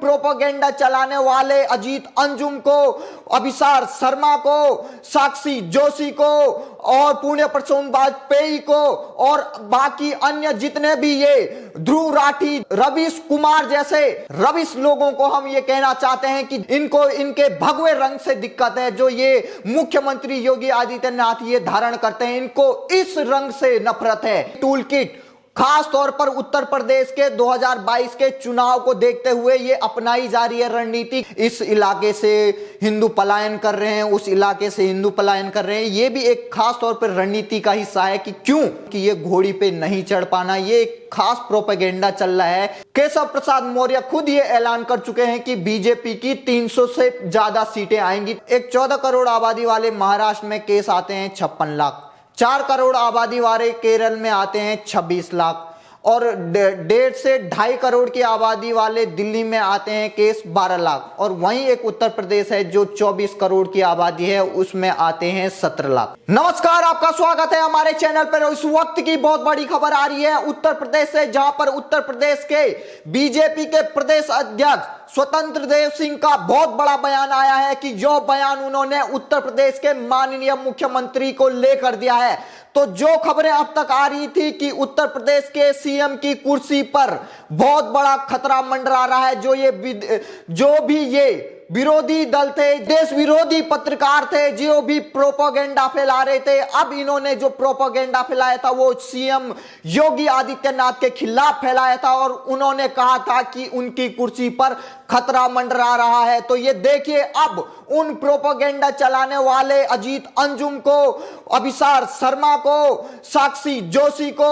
Propaganda चलाने वाले अजीत अंजुम को, अभिसार शर्मा को, साक्षी जोशी को और पुण्य प्रसून वाजपेयी को और बाकी अन्य जितने भी ये ध्रुव राठी, रवीश कुमार जैसे रवीश लोगों को हम ये कहना चाहते हैं कि इनको इनके भगवे रंग से दिक्कत है। जो ये मुख्यमंत्री योगी आदित्यनाथ ये धारण करते हैं, इनको इस रंग से नफरत है। टूल किट खास तौर पर उत्तर प्रदेश के 2022 के चुनाव को देखते हुए ये अपनाई जा रही है रणनीति। इस इलाके से हिंदू पलायन कर रहे हैं, उस इलाके से हिंदू पलायन कर रहे हैं। ये भी एक खास तौर पर रणनीति का हिस्सा है कि क्यों कि ये घोड़ी पे नहीं चढ़ पाना, ये एक खास प्रोपेगेंडा चल रहा है। केशव प्रसाद मौर्य खुद ये ऐलान कर चुके हैं कि बीजेपी की 300 से ज्यादा सीटें आएंगी। एक 14 करोड़ आबादी वाले महाराष्ट्र में केस आते हैं 56 लाख, 4 करोड़ आबादी वाले केरल में आते हैं 26 लाख और 1.5 से 2.5 करोड़ की आबादी वाले दिल्ली में आते हैं केस 12 लाख और वहीं एक उत्तर प्रदेश है जो 24 करोड़ की आबादी है, उसमें आते हैं 17 लाख। नमस्कार, आपका स्वागत है हमारे चैनल पर। इस वक्त की बहुत बड़ी खबर आ रही है उत्तर प्रदेश से, जहां पर उत्तर प्रदेश के बीजेपी के प्रदेश अध्यक्ष स्वतंत्र देव सिंह का बहुत बड़ा बयान आया है कि जो बयान उन्होंने उत्तर प्रदेश के माननीय मुख्यमंत्री को लेकर दिया है। तो जो खबरें अब तक आ रही थी कि उत्तर प्रदेश के सीएम की कुर्सी पर बहुत बड़ा खतरा मंडरा रहा है, जो भी ये विरोधी दल थे, देश विरोधी पत्रकार थे, जो भी प्रोपेगेंडा फैला रहे थे, अब इन्होंने जो प्रोपेगेंडा फैलाया था वो सीएम योगी आदित्यनाथ के खिलाफ फैलाया था और उन्होंने कहा था कि उनकी कुर्सी पर खतरा मंडरा रहा है। तो ये देखिए, अब उन प्रोपेगेंडा चलाने वाले अजीत अंजुम को, अभिसार शर्मा को, साक्षी जोशी को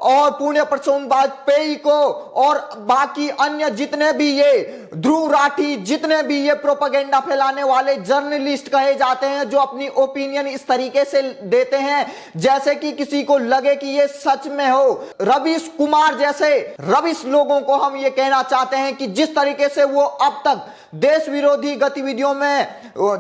और पुण्य प्रसून वाजपेयी को और बाकी अन्य जितने भी ये ध्रुव राठी, जितने भी ये प्रोपेगेंडा फैलाने वाले जर्नलिस्ट कहे जाते हैं, जो अपनी ओपिनियन इस तरीके से देते हैं जैसे कि किसी को लगे कि ये सच में हो। रवीश कुमार जैसे रवीश लोगों को हम ये कहना चाहते हैं कि जिस तरीके से वो अब तक देश विरोधी गतिविधियों में,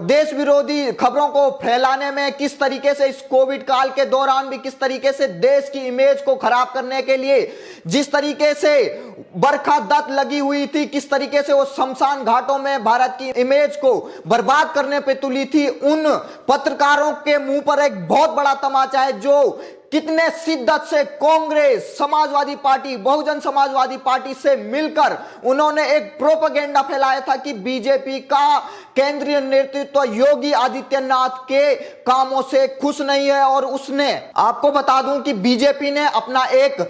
देश विरोधी खबरों को फैलाने में, किस तरीके से इस कोविड काल के दौरान भी किस तरीके से देश की इमेज को खराब करने के लिए जिस तरीके से बरखा दत्त लगी हुई थी, किस तरीके से वो शमशान घाटों में भारत की इमेज को बर्बाद करने पे तुली थी, उन पत्रकारों के मुंह पर एक बहुत बड़ा तमाचा है जो कितने शिद्दत से कांग्रेस, समाजवादी पार्टी, बहुजन समाजवादी पार्टी से मिलकर उन्होंने एक प्रोपेगेंडा फैलाया था कि बीजेपी का केंद्रीय नेतृत्व योगी आदित्यनाथ के कामों से खुश नहीं है। और उसने, आपको बता दूं कि बीजेपी ने अपना एक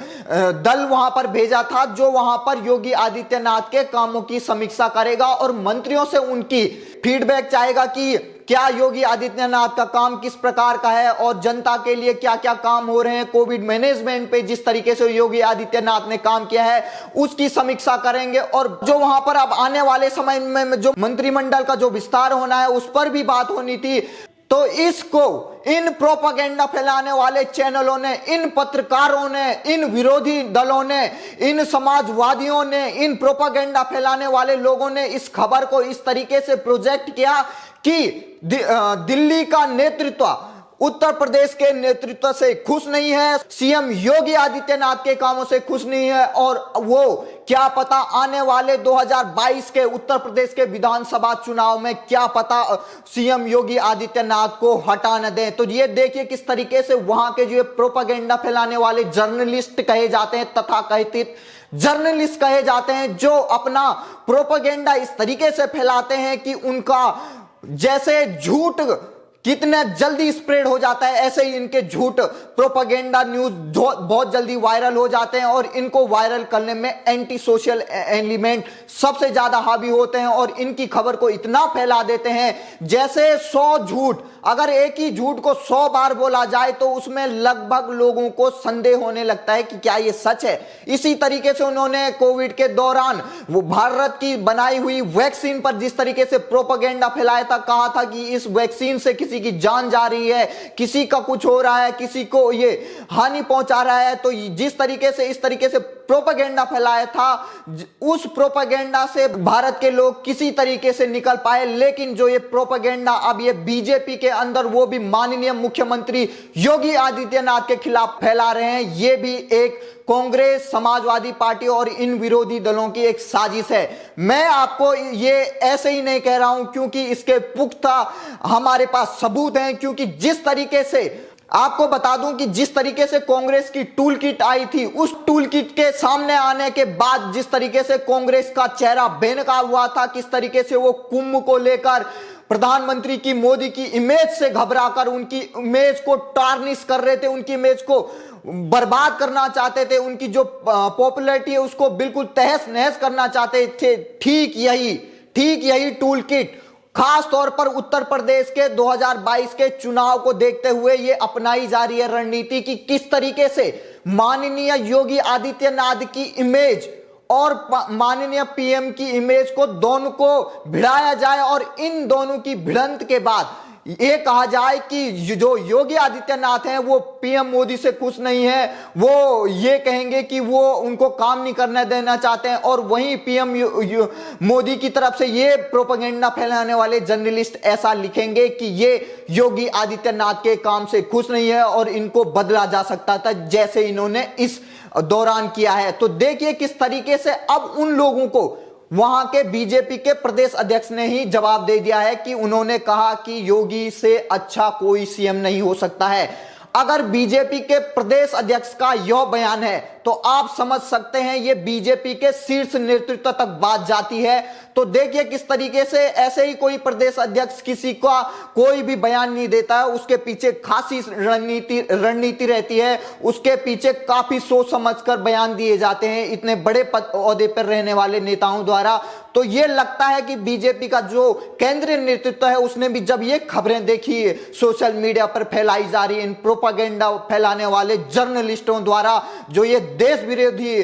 दल वहां पर भेजा था जो वहां पर योगी आदित्यनाथ के कामों की समीक्षा करेगा और मंत्रियों से उनकी फीडबैक चाहेगा कि क्या योगी आदित्यनाथ का काम किस प्रकार का है और जनता के लिए क्या क्या काम हो रहे हैं, कोविड मैनेजमेंट पे जिस तरीके से योगी आदित्यनाथ ने काम किया है उसकी समीक्षा करेंगे। और जो वहां पर अब आने वाले समय में जो मंत्रिमंडल का जो विस्तार होना है उस पर भी बात होनी थी। तो इसको इन प्रोपेगेंडा फैलाने वाले चैनलों ने, इन पत्रकारों ने, इन विरोधी दलों ने, इन समाजवादियों ने, इन प्रोपेगेंडा फैलाने वाले लोगों ने इस खबर को इस तरीके से प्रोजेक्ट किया कि दिल्ली का नेतृत्व उत्तर प्रदेश के नेतृत्व से खुश नहीं है, सीएम योगी आदित्यनाथ के कामों से खुश नहीं है और वो क्या पता आने वाले 2022 के उत्तर प्रदेश के विधानसभा चुनाव में क्या पता सीएम योगी आदित्यनाथ को हटा न दें। तो ये देखिए किस तरीके से वहां के जो प्रोपेगेंडा फैलाने वाले जर्नलिस्ट कहे जाते हैं, तथाकथित जर्नलिस्ट कहे जाते हैं, जो अपना प्रोपेगेंडा इस तरीके से फैलाते हैं कि उनका जैसे झूठ कितने जल्दी स्प्रेड हो जाता है, ऐसे ही इनके झूठ प्रोपेगेंडा न्यूज बहुत जल्दी वायरल हो जाते हैं और इनको वायरल करने में एंटी सोशल एलिमेंट सबसे ज्यादा हावी होते हैं और इनकी खबर को इतना फैला देते हैं जैसे 100 झूठ, अगर एक ही झूठ को 100 बार बोला जाए तो उसमें लगभग लोगों को संदेह होने लगता है कि क्या ये सच है। इसी तरीके से उन्होंने कोविड के दौरान वो भारत की बनाई हुई वैक्सीन पर जिस तरीके से प्रोपेगेंडा फैलाया था, कहा था कि इस वैक्सीन से किसी की जान जा रही है, किसी का कुछ हो रहा है, किसी को ये हानि पहुंचा रहा है। तो जिस तरीके से इस तरीके से प्रोपेगेंडा फैलाया था, उस प्रोपेगेंडा से भारत के लोग किसी तरीके से निकल पाए। लेकिन जो ये प्रोपेगेंडा अब ये बीजेपी के अंदर, वो भी माननीय मुख्यमंत्री योगी आदित्यनाथ के खिलाफ फैला रहे हैं, ये भी एक कांग्रेस, समाजवादी पार्टी और इन विरोधी दलों की एक साजिश है। मैं आपको ये ऐसे ही नहीं कह रहा हूं, क्योंकि इसके पुख्ता हमारे पास सबूत हैं। क्योंकि जिस तरीके से आपको बता दूं कि जिस तरीके से कांग्रेस की टूल किट आई थी, उस टूल किट के सामने आने के बाद जिस तरीके से कांग्रेस का चेहरा बेनकाब हुआ था, किस तरीके से वो कुंभ को लेकर प्रधानमंत्री की, मोदी की इमेज से घबराकर उनकी इमेज को टार्निश कर रहे थे, उनकी इमेज को बर्बाद करना चाहते थे, उनकी जो पॉपुलैरिटी है उसको बिल्कुल तहस नहस करना चाहते थे। ठीक यही टूल किट खास तौर पर उत्तर प्रदेश के 2022 के चुनाव को देखते हुए ये अपनाई जा रही है रणनीति की किस तरीके से माननीय योगी आदित्यनाथ की इमेज और माननीय पीएम की इमेज को दोनों को भिड़ाया जाए, और इन दोनों की भिड़ंत के बाद ये कहा जाए कि जो योगी आदित्यनाथ हैं वो पीएम मोदी से खुश नहीं है, वो ये कहेंगे कि वो उनको काम नहीं करने देना चाहते हैं, और वहीं पीएम मोदी की तरफ से ये प्रोपेगेंडा फैलाने वाले जर्नलिस्ट ऐसा लिखेंगे कि ये योगी आदित्यनाथ के काम से खुश नहीं है और इनको बदला जा सकता था, जैसे इन्होंने इस दौरान किया है। तो देखिए किस तरीके से अब उन लोगों को वहां के बीजेपी के प्रदेश अध्यक्ष ने ही जवाब दे दिया है कि उन्होंने कहा कि योगी से अच्छा कोई सीएम नहीं हो सकता है। अगर बीजेपी के प्रदेश अध्यक्ष का यह बयान है तो आप समझ सकते हैं ये बीजेपी के शीर्ष नेतृत्व तक बात जाती है। तो देखिए किस तरीके से ऐसे ही कोई प्रदेश अध्यक्ष किसी का कोई भी बयान नहीं देता है, उसके पीछे खासी रणनीति रहती है, उसके पीछे काफी सोच समझकर बयान दिए जाते हैं इतने बड़े ओहदे पर रहने वाले नेताओं द्वारा। तो ये लगता है कि बीजेपी का जो केंद्रीय नेतृत्व है उसने भी जब ये खबरें देखी सोशल मीडिया पर फैलाई जा रही इन प्रोपेगेंडा फैलाने वाले जर्नलिस्टों द्वारा, जो ये देश विरोधी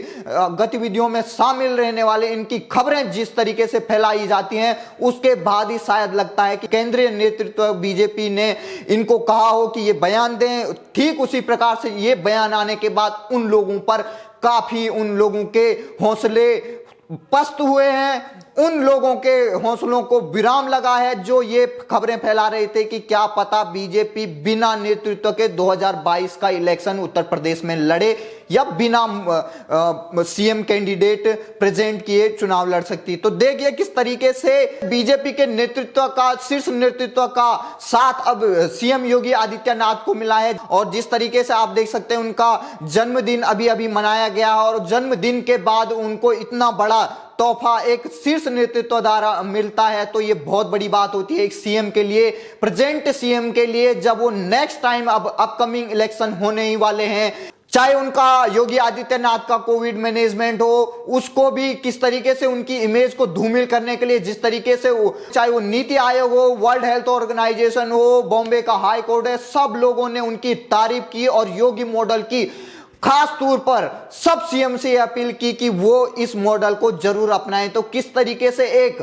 गतिविधियों में शामिल रहने वाले इनकी खबरें जिस तरीके से फैलाई जाती हैं, उसके बाद ही शायद लगता है कि केंद्रीय नेतृत्व बीजेपी ने इनको कहा हो कि ये बयान दें। ठीक उसी प्रकार से ये बयान आने के बाद उन लोगों पर काफी उन लोगों के हौसले पस्त हुए हैं, उन लोगों के हौसलों को विराम लगा है जो ये खबरें फैला रहे थे कि क्या पता बीजेपी बिना नेतृत्व के 2022 का इलेक्शन उत्तर प्रदेश में लड़े या बिना सीएम कैंडिडेट प्रेजेंट किए चुनाव लड़ सकती। तो देखिए किस तरीके से बीजेपी के नेतृत्व का, शीर्ष नेतृत्व का साथ अब सीएम योगी आदित्यनाथ को मिला है, और जिस तरीके से आप देख सकते हैं उनका जन्मदिन अभी अभी मनाया गया, और जन्मदिन के बाद उनको इतना बड़ा तोहफा एक शीर्ष नेतृत्व द्वारा मिलता है, तो ये बहुत बड़ी बात होती है एक सीएम के लिए, प्रेजेंट सीएम के लिए, जब वो नेक्स्ट टाइम अब अपकमिंग इलेक्शन होने ही वाले हैं। चाहे उनका योगी आदित्यनाथ का कोविड मैनेजमेंट हो, उसको भी किस तरीके से उनकी इमेज को धूमिल करने के लिए जिस तरीके से चाहे वो नीति आयोग हो, वर्ल्ड हेल्थ ऑर्गेनाइजेशन हो, बॉम्बे का हाई कोर्ट है, सब लोगों ने उनकी तारीफ की और योगी मॉडल की खास तौर पर सब सीएम से अपील की कि वो इस मॉडल को जरूर अपनाएं। तो किस तरीके से एक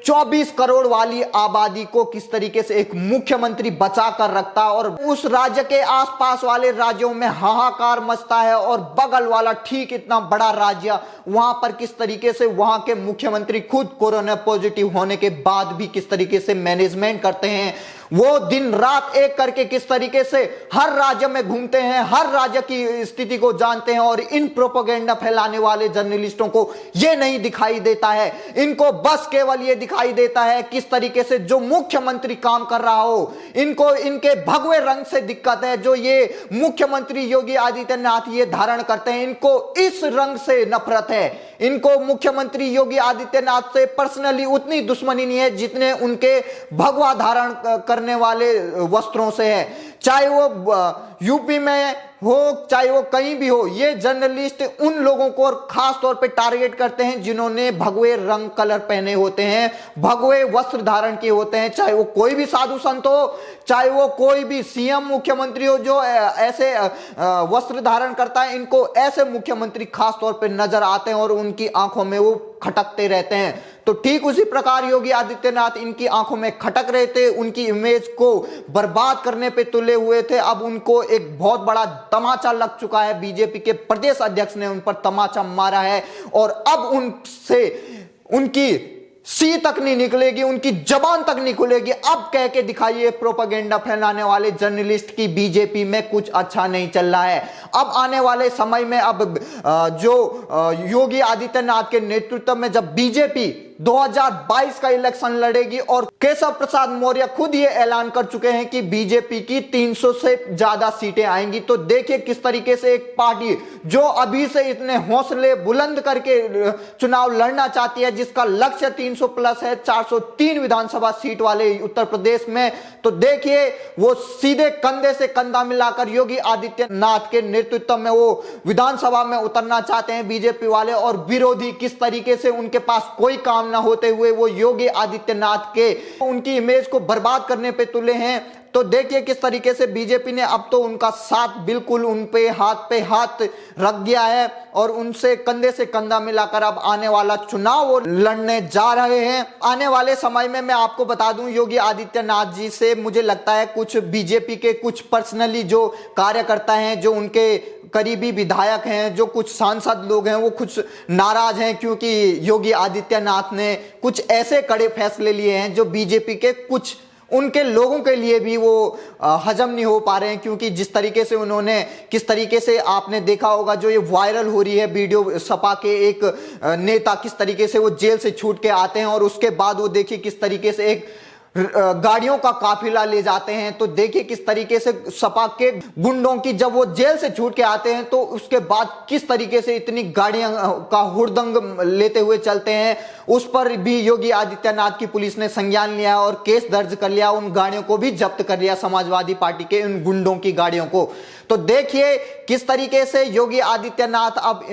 24 करोड़ वाली आबादी को किस तरीके से एक मुख्यमंत्री बचा कर रखता है, और उस राज्य के आसपास वाले राज्यों में हाहाकार मचता है, और बगल वाला ठीक इतना बड़ा राज्य वहां पर किस तरीके से वहां के मुख्यमंत्री खुद कोरोना पॉजिटिव होने के बाद भी किस तरीके से मैनेजमेंट करते हैं। वो दिन रात एक करके किस तरीके से हर राज्य में घूमते हैं, हर राज्य की स्थिति को जानते हैं, और इन प्रोपेगेंडा फैलाने वाले जर्नलिस्टों को ये नहीं दिखाई देता है, इनको बस केवल ये दिखाई देता है किस तरीके से जो मुख्यमंत्री काम कर रहा हो, इनको इनके भगवे रंग से दिक्कत है, जो ये मुख्यमंत्री योगी आदित्यनाथ ये धारण करते हैं, इनको इस रंग से नफरत है, इनको मुख्यमंत्री योगी आदित्यनाथ से पर्सनली उतनी दुश्मनी नहीं है जितने उनके भगवा धारण करने वाले वस्त्रों से है। चाहे वो यूपी में हो, चाहे वो कहीं भी हो, ये जर्नलिस्ट उन लोगों को खास तौर पे टारगेट करते हैं जिन्होंने भगवे रंग कलर पहने होते हैं, भगवे वस्त्र धारण किए होते हैं, चाहे वो कोई भी साधु संत हो, चाहे वो कोई भी सीएम मुख्यमंत्री हो जो ऐसे वस्त्र धारण करता है, इनको ऐसे मुख्यमंत्री खास तौर पे नजर आते हैं और उनकी आंखों में वो खटकते रहते हैं। तो ठीक उसी प्रकार योगी आदित्यनाथ इनकी आंखों में खटक रहे थे, उनकी इमेज को बर्बाद करने पे तुले हुए थे। अब उनको एक बहुत बड़ा तमाचा लग चुका है, बीजेपी के प्रदेश अध्यक्ष ने उन पर तमाचा मारा है और अब उनसे उनकी सी तक नहीं निकलेगी, उनकी जबान तक नहीं खुलेगी। अब कह के दिखाइए प्रोपेगेंडा फैलाने वाले जर्नलिस्ट की बीजेपी में कुछ अच्छा नहीं चल रहा है। अब आने वाले समय में अब जो योगी आदित्यनाथ के नेतृत्व में जब बीजेपी 2022 का इलेक्शन लड़ेगी और केशव प्रसाद मौर्य खुद ये ऐलान कर चुके हैं कि बीजेपी की 300 से ज्यादा सीटें आएंगी, तो देखिए किस तरीके से एक पार्टी जो अभी से इतने हौसले बुलंद करके चुनाव लड़ना चाहती है, जिसका लक्ष्य 300 प्लस है, 403 विधानसभा सीट वाले उत्तर प्रदेश में, तो देखिए वो सीधे कंधे से कंधा मिलाकर योगी आदित्यनाथ के नेतृत्व में वो विधानसभा में उतरना चाहते हैं बीजेपी वाले। और विरोधी किस तरीके से उनके पास कोई काम ना होते हुए वो योगी आदित्यनाथ के उनकी इमेज को बर्बाद करने पे तुले हैं। तो देखिए किस तरीके से बीजेपी ने अब तो उनका साथ बिल्कुल उन पे हाथ रख दिया है और उनसे कंधे से कंधा मिलाकर अब आने वाला चुनाव वो लड़ने जा रहे हैं। आने वाले समय में मैं आपको बता दूं, योगी आदित्यनाथ जी से मुझे लगता है कुछ बीजेपी के कुछ पर्सनली जो कार्यकर्ता हैं, जो उनके करीबी विधायक हैं, जो कुछ सांसद लोग हैं, वो कुछ नाराज हैं क्योंकि योगी आदित्यनाथ ने कुछ ऐसे कड़े फैसले लिए हैं जो बीजेपी के कुछ उनके लोगों के लिए भी वो हजम नहीं हो पा रहे हैं। क्योंकि जिस तरीके से उन्होंने, किस तरीके से आपने देखा होगा जो ये वायरल हो रही है वीडियो, सपा के एक नेता किस तरीके से वो जेल से छूट के आते हैं और उसके बाद वो देखिए किस तरीके से एक गाड़ियों का काफिला ले जाते हैं। तो देखिए किस तरीके से सपा के गुंडों की जब वो जेल से छूट के आते हैं तो उसके बाद किस तरीके से इतनी गाड़ियां का हुड़दंग लेते हुए चलते हैं, उस पर भी योगी आदित्यनाथ की पुलिस ने संज्ञान लिया और केस दर्ज कर लिया, उन गाड़ियों को भी जब्त कर लिया, समाजवादी पार्टी के उन गुंडों की गाड़ियों को। तो देखिए किस तरीके से योगी आदित्यनाथ अब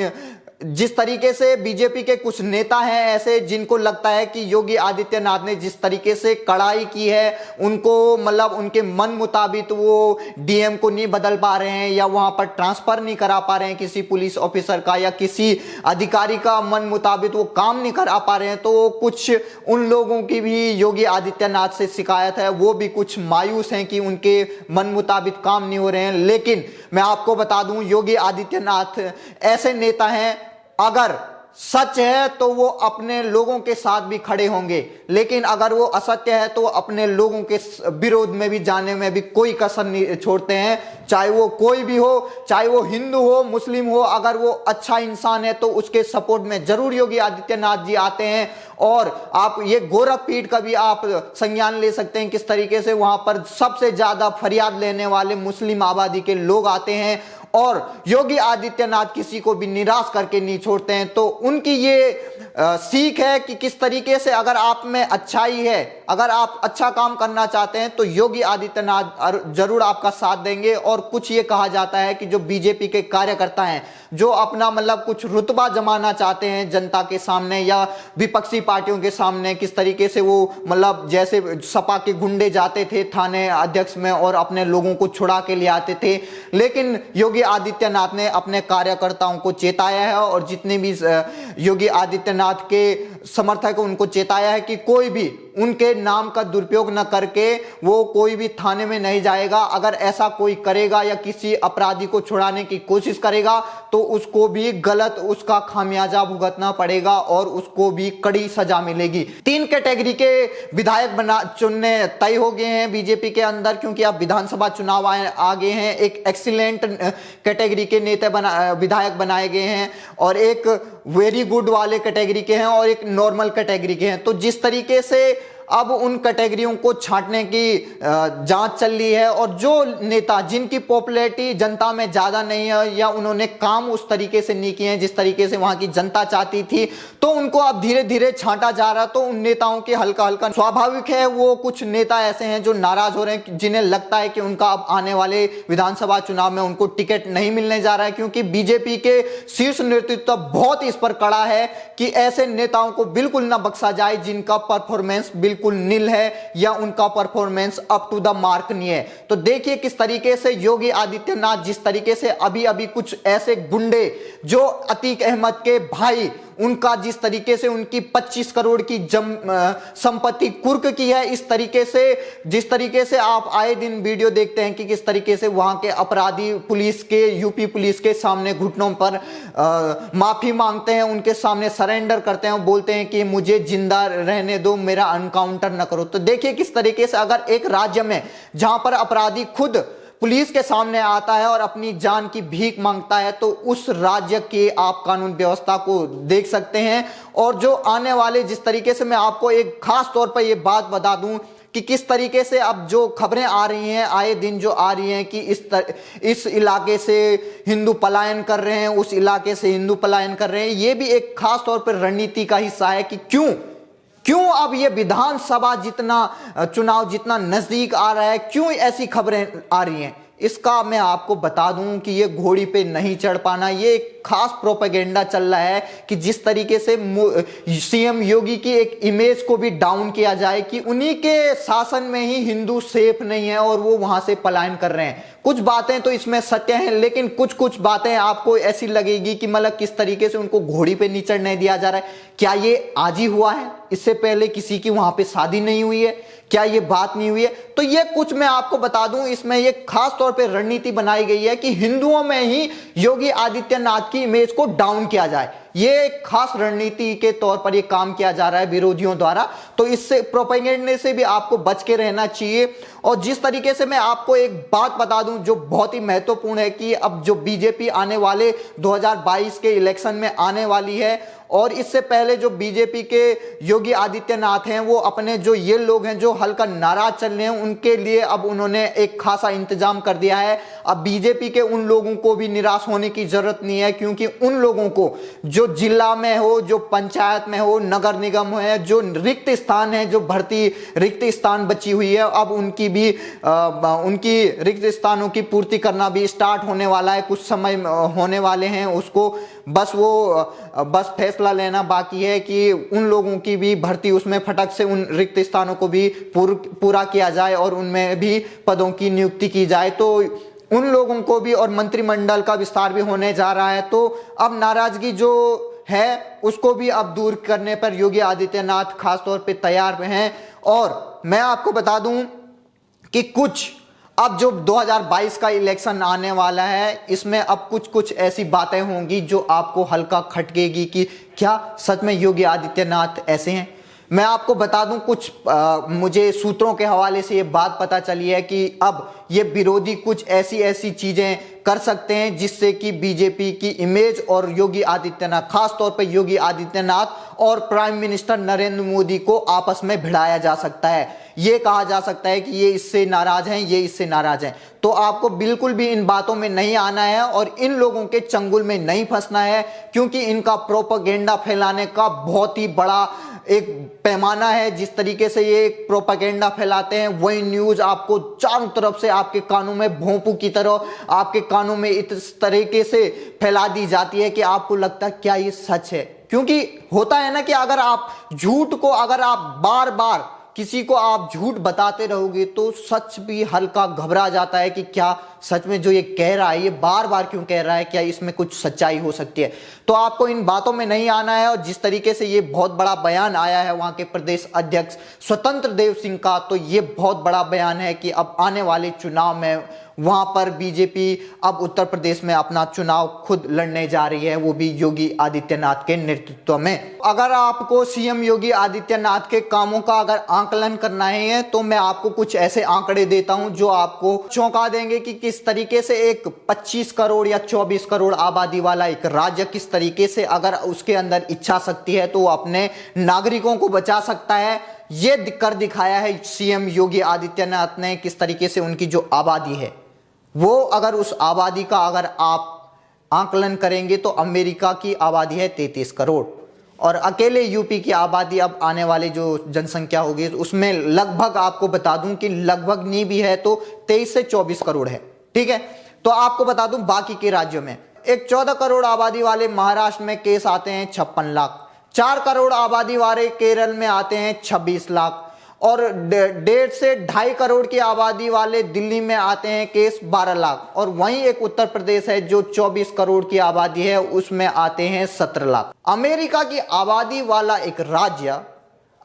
जिस तरीके से बीजेपी के कुछ नेता हैं ऐसे जिनको लगता है कि योगी आदित्यनाथ ने जिस तरीके से कड़ाई की है, उनको मतलब उनके मन मुताबिक वो डीएम को नहीं बदल पा रहे हैं या वहां पर ट्रांसफर नहीं करा पा रहे हैं किसी पुलिस ऑफिसर का या किसी अधिकारी का मन मुताबिक वो काम नहीं करा पा रहे हैं, तो कुछ उन लोगों की भी योगी आदित्यनाथ से शिकायत है। वो भी कुछ मायूस हैं कि उनके मन मुताबिक काम नहीं हो रहे हैं। लेकिन मैं आपको बता दूं, योगी आदित्यनाथ ऐसे नेता हैं, अगर सच है तो वो अपने लोगों के साथ भी खड़े होंगे, लेकिन अगर वो असत्य है तो अपने लोगों के विरोध में भी जाने में भी कोई कसर नहीं छोड़ते हैं, चाहे वो कोई भी हो, चाहे वो हिंदू हो, मुस्लिम हो। अगर वो अच्छा इंसान है तो उसके सपोर्ट में जरूर योगी आदित्यनाथ जी आते हैं। और आप ये गोरखपीठ का भी आप संज्ञान ले सकते हैं, किस तरीके से वहां पर सबसे ज्यादा फरियाद लेने वाले मुस्लिम आबादी के लोग आते हैं और योगी आदित्यनाथ किसी को भी निराश करके नहीं छोड़ते हैं। तो उनकी ये सीख है कि किस तरीके से अगर आप में अच्छाई है, अगर आप अच्छा काम करना चाहते हैं तो योगी आदित्यनाथ जरूर आपका साथ देंगे। और कुछ ये कहा जाता है कि जो बीजेपी के कार्यकर्ता हैं, जो अपना मतलब कुछ रुतबा जमाना चाहते हैं जनता के सामने या विपक्षी पार्टियों के सामने, किस तरीके से वो मतलब जैसे सपा के गुंडे जाते थे थाने अध्यक्ष में और अपने लोगों को छुड़ा के ले आते थे, लेकिन योगी आदित्यनाथ ने अपने कार्यकर्ताओं को चेताया है और जितने भी योगी आदित्यनाथ के समर्थक उनको चेताया है कि कोई भी उनके नाम का दुरुपयोग न करके वो कोई भी थाने में नहीं जाएगा। अगर ऐसा कोई करेगा या किसी अपराधी को छुड़ाने की कोशिश करेगा तो उसको भी गलत उसका खामियाजा भुगतना पड़ेगा और उसको भी कड़ी सजा मिलेगी। 3 कैटेगरी के विधायक चुनने तय हो गए हैं बीजेपी के अंदर, क्योंकि अब विधानसभा चुनाव आ गए हैं। एक एक्सीलेंट कैटेगरी के नेता विधायक बनाए गए हैं और एक वेरी गुड वाले कैटेगरी के हैं और एक नॉर्मल कैटेगरी के हैं। तो जिस तरीके से अब उन कैटेगरियों को छांटने की जांच चल रही है और जो नेता जिनकी पॉपुलैरिटी जनता में ज्यादा नहीं है या उन्होंने काम उस तरीके से नहीं किए हैं जिस तरीके से वहां की जनता चाहती थी, तो उनको अब धीरे धीरे छांटा जा रहा है। तो उन नेताओं के हल्का हल्का स्वाभाविक है, वो कुछ नेता ऐसे हैं जो नाराज हो रहे हैं, जिन्हें लगता है कि उनका अब आने वाले विधानसभा चुनाव में उनको टिकट नहीं मिलने जा रहा है, क्योंकि बीजेपी के शीर्ष नेतृत्व बहुत इस पर कड़ा है कि ऐसे नेताओं को बिल्कुल ना बख्शा जाए जिनका परफॉर्मेंस बिल्कुल नील है या उनका performance up to the mark नहीं है। तो देखिए किस तरीके से योगी आदित्यनाथ जिस तरीके से अभी अभी कुछ ऐसे गुंडे जो अतीक अहमद के भाई उनका जिस तरीके से उनकी 25 करोड़ की संपत्ति कुर्क की है, इस तरीके से जिस तरीके से आप आए दिन वीडियो देखते हैं कि किस तरीके से वहां के अपराधी पुलिस के, यूपी पुलिस के सामने घुटनों पर माफी मांगते हैं, उनके सामने सरेंडर करते हैं, बोलते हैं कि मुझे जिंदा रहने दो, मेरा अनकाउंटर न करो। तो देखिए किस तरीके से अगर एक राज्य में जहां पर अपराधी खुद पुलिस के सामने आता है और अपनी जान की भीख मांगता है, तो उस राज्य के आप कानून व्यवस्था को देख सकते हैं। और जो आने वाले, जिस तरीके से मैं आपको एक खास तौर पर यह बात बता दूं कि किस तरीके से अब जो खबरें आ रही हैं, आए दिन जो आ रही हैं कि इस इलाके से हिंदू पलायन कर रहे हैं, उस इलाके से हिंदू पलायन कर रहे हैं, यह भी एक खास तौर पर रणनीति का हिस्सा है कि क्यों अब ये विधानसभा चुनाव जितना नजदीक आ रहा है, क्यों ऐसी खबरें आ रही हैं। इसका मैं आपको बता दूं कि ये घोड़ी पे नहीं चढ़ पाना, ये एक खास प्रोपेगेंडा चल रहा है कि जिस तरीके से सीएम योगी की एक इमेज को भी डाउन किया जाए कि उन्हीं के शासन में ही हिंदू सेफ नहीं है और वो वहां से पलायन कर रहे हैं। कुछ बातें तो इसमें सत्य हैं, लेकिन कुछ बातें आपको ऐसी लगेगी कि मतलब किस तरीके से उनको घोड़ी पे नहीं चढ़ने दिया जा रहा है। क्या ये आज ही हुआ है? इससे पहले किसी की वहां पे शादी नहीं हुई है? क्या ये बात नहीं हुई है? तो ये कुछ मैं आपको बता दूं, इसमें ये खास तौर पे रणनीति बनाई गई है कि हिंदुओं में ही योगी आदित्यनाथ की इमेज को डाउन किया जाए। ये एक खास रणनीति के तौर पर ये काम किया जा रहा है विरोधियों द्वारा। तो इससे प्रोपेगेंडे से भी आपको बच के रहना चाहिए। और जिस तरीके से मैं आपको एक बात बता दूं जो बहुत ही महत्वपूर्ण है कि अब जो बीजेपी आने वाले 2022 के इलेक्शन में आने वाली है, और इससे पहले जो बीजेपी के योगी आदित्यनाथ हैं, वो अपने जो ये लोग हैं जो हल्का नाराज चल रहे हैं, उनके लिए अब उन्होंने एक खासा इंतजाम कर दिया है। अब बीजेपी के उन लोगों को भी निराश होने की जरूरत नहीं है, क्योंकि उन लोगों को जो जिला में हो, जो पंचायत में हो, नगर निगम है, जो रिक्त स्थान है, जो भर्ती रिक्त स्थान बची हुई है, अब उनकी रिक्त स्थानों की पूर्ति करना भी स्टार्ट होने वाला है। कुछ समय होने वाले हैं उसको, बस फैसला लेना बाकी है कि उन लोगों की भी भर्ती उसमें फटक से उन रिक्त स्थानों को भी पूरा किया जाए और उनमें भी पदों की नियुक्ति की जाए। तो उन लोगों को भी, और मंत्रिमंडल का विस्तार भी होने जा रहा है। तो अब नाराजगी जो है उसको भी अब दूर करने पर योगी आदित्यनाथ खास तौर पे तैयार हैं। और मैं आपको बता दूं कि अब जो 2022 का इलेक्शन आने वाला है, इसमें अब कुछ ऐसी बातें होंगी जो आपको हल्का खटकेगी कि क्या सच में योगी आदित्यनाथ ऐसे हैं। मैं आपको बता दूं मुझे सूत्रों के हवाले से ये बात पता चली है कि अब ये विरोधी कुछ ऐसी चीजें कर सकते हैं जिससे कि बीजेपी की इमेज और योगी आदित्यनाथ, खास तौर पर योगी आदित्यनाथ और प्राइम मिनिस्टर नरेंद्र मोदी को आपस में भिड़ाया जा सकता है। ये कहा जा सकता है कि ये इससे नाराज हैं, ये इससे नाराज हैं। तो आपको बिल्कुल भी इन बातों में नहीं आना है और इन लोगों के चंगुल में नहीं फंसना है, क्योंकि इनका प्रोपेगेंडा फैलाने का बहुत ही बड़ा एक पैमाना है। जिस तरीके से ये प्रोपेगेंडा फैलाते हैं, वही न्यूज आपको चारों तरफ से आपके कानों में भोंपू की तरह आपके कानों में इस तरीके से फैला दी जाती है कि आपको लगता है क्या ये सच है। क्योंकि होता है ना कि अगर आप अगर आप बार बार किसी को आप झूठ बताते रहोगे तो सच भी हल्का घबरा जाता है कि क्या सच में जो ये कह रहा है, ये बार बार क्यों कह रहा है, क्या इसमें कुछ सच्चाई हो सकती है। तो आपको इन बातों में नहीं आना है। और जिस तरीके से ये बहुत बड़ा बयान आया है वहां के प्रदेश अध्यक्ष स्वतंत्र देव सिंह का, तो ये बहुत बड़ा बयान है कि अब आने वाले चुनाव में वहां पर बीजेपी अब उत्तर प्रदेश में अपना चुनाव खुद लड़ने जा रही है, वो भी योगी आदित्यनाथ के नेतृत्व में। अगर आपको सीएम योगी आदित्यनाथ के कामों का अगर आकलन करना है तो मैं आपको कुछ ऐसे आंकड़े देता हूं जो आपको चौंका देंगे कि किस तरीके से एक 25 करोड़ या 24 करोड़ आबादी वाला एक राज्य किस तरीके से अगर उसके अंदर इच्छा शक्ति है तो वो अपने नागरिकों को बचा सकता है। ये कर दिखाया है सीएम योगी आदित्यनाथ ने, किस तरीके से उनकी जो आबादी है वो, अगर उस आबादी का अगर आप आकलन करेंगे तो अमेरिका की आबादी है 33 करोड़ और अकेले यूपी की आबादी अब आने वाले जो जनसंख्या होगी उसमें लगभग आपको बता दूं कि लगभग नहीं भी है तो 23 से 24 करोड़ है। ठीक है, तो आपको बता दूं बाकी के राज्यों में एक 14 करोड़ आबादी वाले महाराष्ट्र में केस आते हैं 56 लाख, 4 करोड़ आबादी वाले केरल में आते हैं 26 लाख और 1.5 से 2.5 करोड़ की आबादी वाले दिल्ली में आते हैं केस 12 लाख, और वहीं एक उत्तर प्रदेश है जो 24 करोड़ की आबादी है, उसमें आते हैं 17 लाख। अमेरिका की आबादी वाला एक राज्य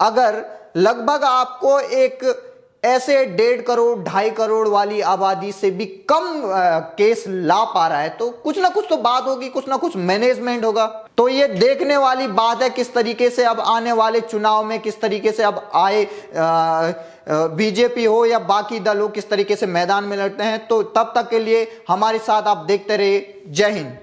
अगर लगभग आपको एक ऐसे 1.5 करोड़ 2.5 करोड़ वाली आबादी से भी कम केस ला पा रहा है, तो कुछ ना कुछ तो बात होगी, कुछ ना कुछ मैनेजमेंट होगा। तो ये देखने वाली बात है किस तरीके से अब आने वाले चुनाव में किस तरीके से अब आए बीजेपी हो या बाकी दल हो किस तरीके से मैदान में लड़ते हैं। तो तब तक के लिए हमारे साथ आप देखते रहिए। जय हिंद।